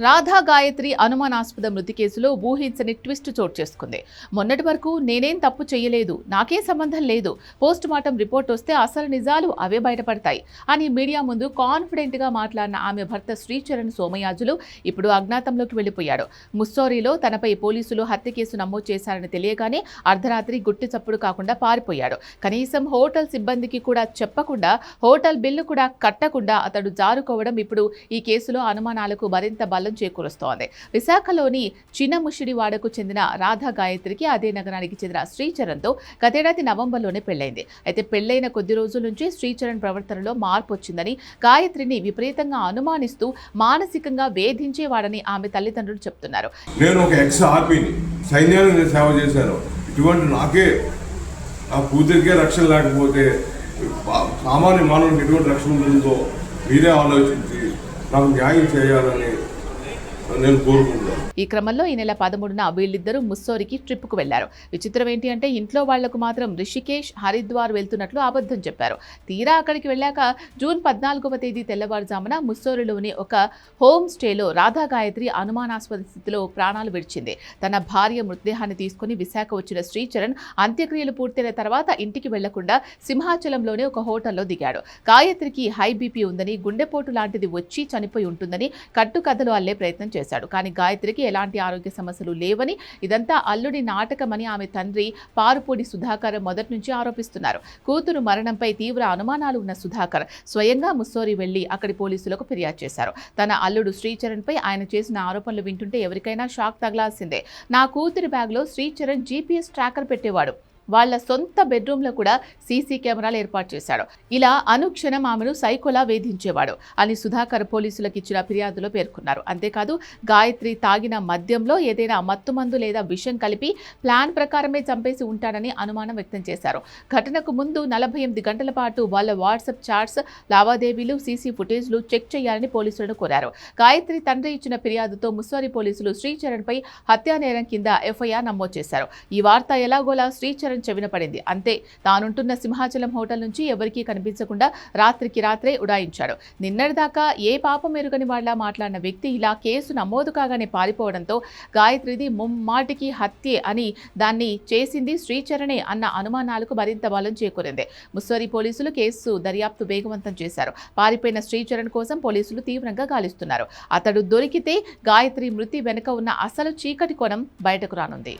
రాధా గాయత్రి అనుమానాస్పద మృతి కేసులో ఊహించని ట్విస్ట్ చోటు చేసుకుంది. మొన్నటి వరకు నేనేం తప్పు చేయలేదు, నాకే సంబంధం లేదు, పోస్ట్ మార్టం రిపోర్ట్ వస్తే అసలు నిజాలు అవే బయటపడతాయి అని మీడియా ముందు కాన్ఫిడెంట్ గా మాట్లాడిన ఆమె భర్త శ్రీచరణ్ సోమయాజులు ఇప్పుడు అజ్ఞాతంలోకి వెళ్లిపోయాడు. ముస్సోరీలో తనపై పోలీసులు హత్య కేసు నమోదు చేశారని తెలియగానే అర్ధరాత్రి గుట్టి చప్పుడు కాకుండా పారిపోయాడు. కనీసం హోటల్ సిబ్బందికి కూడా చెప్పకుండా, హోటల్ బిల్లు కూడా కట్టకుండా అతడు జారుకోవడం ఇప్పుడు ఈ కేసులో అనుమానాలకు మరింత బలం చేకూరుస్తోంది. విశాఖలోని చిన్నముషిడివాడకు చెందిన రాధా గాయత్రికి అదే నగరానికి చెందిన శ్రీచరణ్తో గతేడాది నవంబర్లోనే పెళ్లైంది. అయితే పెళ్లైన కొద్ది రోజుల నుంచి శ్రీచరణ్ ప్రవర్తనలో మార్పు వచ్చిందని, గాయత్రిని విపరీతంగా అనుమానిస్తూ మానసికంగా వేధించేవాడని ఆమె తల్లిదండ్రులు చెప్తున్నారు. నేను ఒక ఎక్స్ ఆర్మీని, సైన్యానికి సేవ చేశాను. ఇటువంటి నాకే ఆ కూతురికే రక్షణ లేకపోతే సామాన్య మానవునికి ఎటువంటి రక్షణ ఉంటుందో మీరే ఆలోచించి నాకు న్యాయం చేయాలని నేను కోరుకుంటున్నాను. ఈ క్రమంలో ఈ నెల 13న వీళ్ళిద్దరూ ముస్సోరికి ట్రిప్కు వెళ్లారు. విచిత్రం ఏంటి అంటే ఇంట్లో వాళ్లకు మాత్రం రిషికేష్, హరిద్వార్ వెళ్తున్నట్లు అబద్ధం చెప్పారు. తీరా అక్కడికి వెళ్ళాక జూన్ 14వ తేదీ తెల్లవారుజామున ముస్సోరిలోని ఒక హోమ్ స్టేలో రాధా గాయత్రి అనుమానాస్పద స్థితిలో ప్రాణాలు విడిచింది. తన భార్య మృతదేహాన్ని తీసుకుని విశాఖ వచ్చిన శ్రీచరణ్ అంత్యక్రియలు పూర్తయిన తర్వాత ఇంటికి వెళ్లకుండా సింహాచలంలోనే ఒక హోటల్లో దిగాడు. గాయత్రికి హై బీపీ ఉందని, గుండెపోటు లాంటిది వచ్చి చనిపోయి ఉంటుందని కట్టుకథలు అల్లే ప్రయత్నం చేశాడు. కానీ గాయత్రికి ఎలాంటి ఆరోగ్య సమస్యలు లేవని, ఇదంతా అల్లుడి నాటకమని ఆమె తండ్రి పారుపూడి సుధాకర్ మొదటి నుంచి ఆరోపిస్తున్నారు. కూతురు మరణంపై తీవ్ర అనుమానాలు ఉన్న సుధాకర్ స్వయంగా ముస్సోరి వెళ్లి అక్కడి పోలీసులకు ఫిర్యాదు చేశారు. తన అల్లుడు శ్రీచరణ్ పై ఆయన చేసిన ఆరోపణలు వింటుంటే ఎవరికైనా షాక్ తగలాల్సిందే. నా కూతురి బ్యాగ్లో శ్రీచరణ్ జీపీఎస్ ట్రాకర్ పెట్టేవాడు, వాళ్ల సొంత బెడ్రూమ్లో కూడా సీసీ కెమెరాలు ఏర్పాటు చేశాడు, ఇలా అనుక్షణం ఆమెను సైకోలా వేధించేవాడు అని సుధాకర్ పోలీసులకు ఇచ్చిన ఫిర్యాదులో పేర్కొన్నారు. అంతేకాదు గాయత్రి తాగిన మద్యంలో ఏదైనా మత్తుమందు లేదా విషం కలిపి ప్లాన్ ప్రకారమే చంపేసి ఉంటాడని అనుమానం వ్యక్తం చేశారు. ఘటనకు ముందు 48 గంటల పాటు వాళ్ళ వాట్సాప్ చాట్స్, లావాదేవీలు, సీసీ ఫుటేజ్లు చెక్ చేయాలని పోలీసులను కోరారు. గాయత్రి తండ్రి ఇచ్చిన ఫిర్యాదుతో ముస్సోరి పోలీసులు శ్రీచరణ్ పై హత్యానేరం కింద ఎఫ్ఐఆర్ నమోదు చేశారు. ఈ వార్త ఎలాగోలా శ్రీచరణ్ చెవిన పడింది. అంతే, తానుంటున్న సింహాచలం హోటల్ నుంచి ఎవరికీ కనిపించకుండా రాత్రికి రాత్రే ఉడాయించాడు. నిన్నటిదాకా ఏ పాపం ఎరుగని వాళ్ళ మాట్లాడిన వ్యక్తి ఇలా కేసు నమోదు కాగానే పారిపోవడంతో గాయత్రిది ముమ్మాటికి హత్యే అని, దాన్ని చేసింది శ్రీచరణే అన్న అనుమానాలకు మరింత బలం చేకూరింది. ముస్సోరి పోలీసులు కేసు దర్యాప్తు వేగవంతం చేశారు. పారిపోయిన శ్రీచరణ్ కోసం పోలీసులు తీవ్రంగా గాలిస్తున్నారు. అతడు దొరికితే గాయత్రి మృతి వెనుక ఉన్న అసలు చీకటి కోణం బయటకు రానుంది.